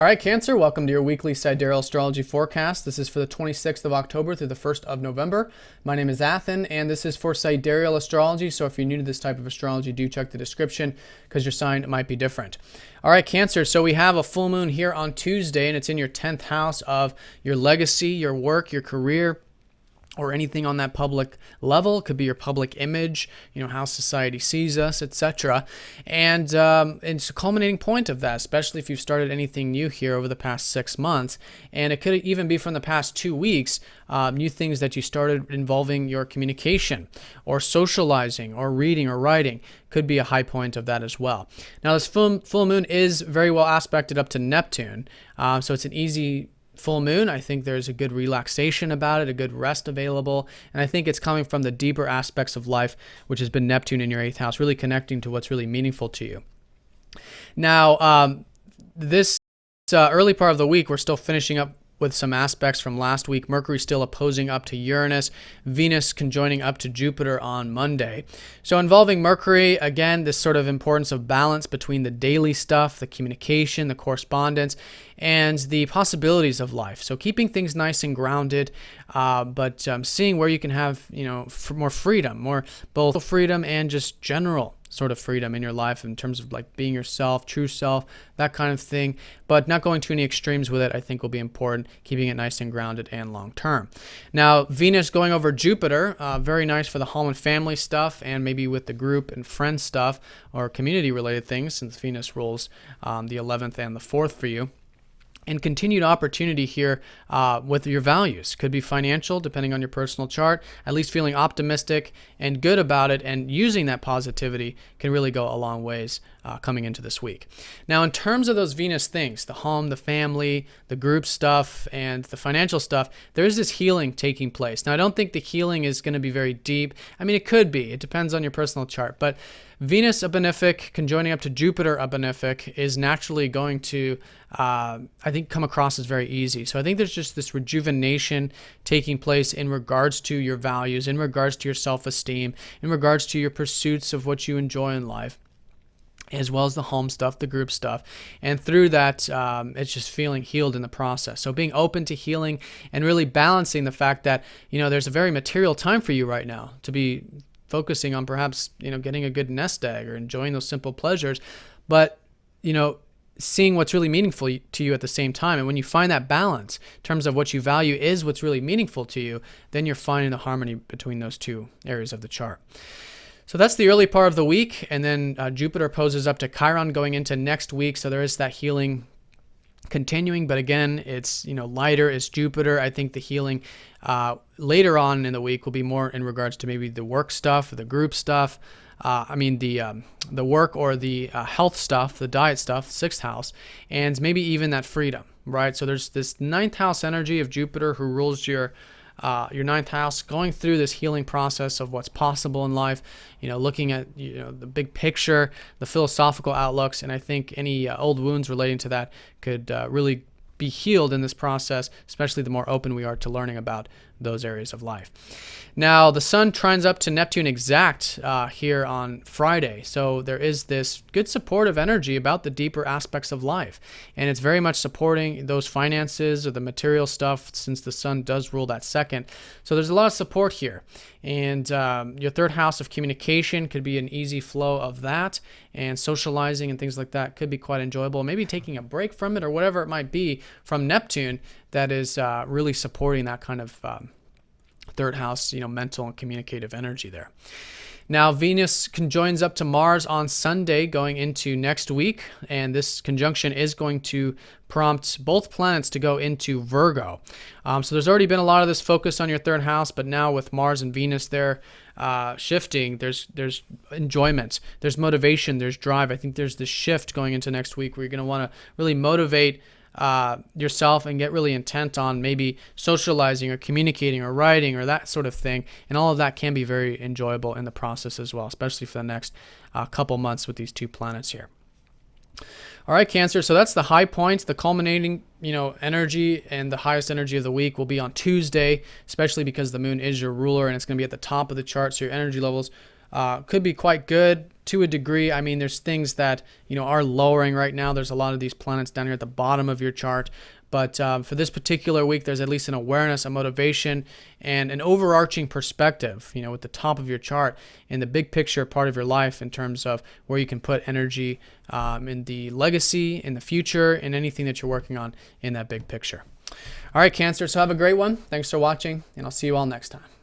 All right, Cancer, welcome to your weekly Sidereal astrology forecast. This is for the 26th of October through the 1st of November. My name is Athen, and this is for Sidereal astrology. So if you're new to this type of astrology, do check the description because your sign might be different. All right, Cancer, so we have a full moon here on Tuesday, and it's in your 10th house of your legacy, your work, your career, or anything on that public level. It could be your public image, how society sees us, etc. And it's a culminating point of that, especially if you've started anything new here over the past 6 months. And it could even be from the past 2 weeks, new things that you started involving your communication or socializing or reading or writing could be a high point of that as well. Now, this full moon is very well aspected up to Neptune, so it's an easy full moon. I think there's a good relaxation about it, a good rest available, and I think it's coming from the deeper aspects of life, which has been Neptune in your 8th house, really connecting to what's really meaningful to you. Now, this early part of the week, we're still finishing up with some aspects from last week. Mercury still opposing up to Uranus, Venus conjoining up to Jupiter on Monday. So involving Mercury, again, this sort of importance of balance between the daily stuff, the communication, the correspondence, and the possibilities of life. So keeping things nice and grounded, but seeing where you can have, more freedom, more both freedom and just general sort of freedom in your life in terms of like being yourself, true self, that kind of thing, but not going to any extremes with it, I think will be important, keeping it nice and grounded and long term. Now, Venus going over Jupiter, very nice for the home and family stuff and maybe with the group and friends stuff or community related things, since Venus rules the 11th and the 4th for you. And continued opportunity here with your values. Could be financial, depending on your personal chart. At least feeling optimistic and good about it, and using that positivity can really go a long ways coming into this week. Now, in terms of those Venus things, the home, the family, the group stuff, and the financial stuff, there is this healing taking place. Now, I don't think the healing is going to be very deep. I mean, it could be. It depends on your personal chart. But Venus, a benefic, conjoining up to Jupiter, a benefic, is naturally going to, I think, come across as very easy. So I think there's just this rejuvenation taking place in regards to your values, in regards to your self-esteem, in regards to your pursuits of what you enjoy in life, as well as the home stuff, the group stuff. And through that, it's just feeling healed in the process. So being open to healing and really balancing the fact that, there's a very material time for you right now to be focusing on perhaps, getting a good nest egg or enjoying those simple pleasures, but, seeing what's really meaningful to you at the same time. And when you find that balance in terms of what you value is what's really meaningful to you, then you're finding the harmony between those two areas of the chart. So that's the early part of the week. And then Jupiter poses up to Chiron going into next week. So there is that healing continuing, but again, it's lighter. It's Jupiter. I think the healing later on in the week will be more in regards to maybe the work stuff, the group stuff. The work or the health stuff, the diet stuff, 6th house, and maybe even that freedom, right? So there's this 9th house energy of Jupiter who rules your 9th house, going through this healing process of what's possible in life, looking at the big picture, the philosophical outlooks, and I think any old wounds relating to that could really be healed in this process, especially the more open we are to learning about those areas of life. Now, the Sun trines up to Neptune exact here on Friday, so there is this good supportive energy about the deeper aspects of life, and it's very much supporting those finances or the material stuff, since the Sun does rule that second. So there's a lot of support here, and your 3rd house of communication could be an easy flow of that, and socializing and things like that could be quite enjoyable. Maybe taking a break from it or whatever it might be from Neptune that is really supporting that kind of 3rd house, mental and communicative energy there. Now, Venus conjoins up to Mars on Sunday going into next week, and this conjunction is going to prompt both planets to go into Virgo. So there's already been a lot of this focus on your 3rd house, but now with Mars and Venus there shifting, there's enjoyment, there's motivation, there's drive. I think there's this shift going into next week where you're going to want to really motivate yourself and get really intent on maybe socializing or communicating or writing or that sort of thing, and all of that can be very enjoyable in the process as well, especially for the next couple months with these 2 planets here. All right, Cancer, so that's the high points. The culminating energy and the highest energy of the week will be on Tuesday, especially because the moon is your ruler and it's going to be at the top of the chart, so your energy levels could be quite good to a degree. I mean, there's things that, are lowering right now. There's a lot of these planets down here at the bottom of your chart. But for this particular week, there's at least an awareness, a motivation, and an overarching perspective, at the top of your chart in the big picture part of your life in terms of where you can put energy in the legacy, in the future, in anything that you're working on in that big picture. All right, Cancer, so have a great one. Thanks for watching, and I'll see you all next time.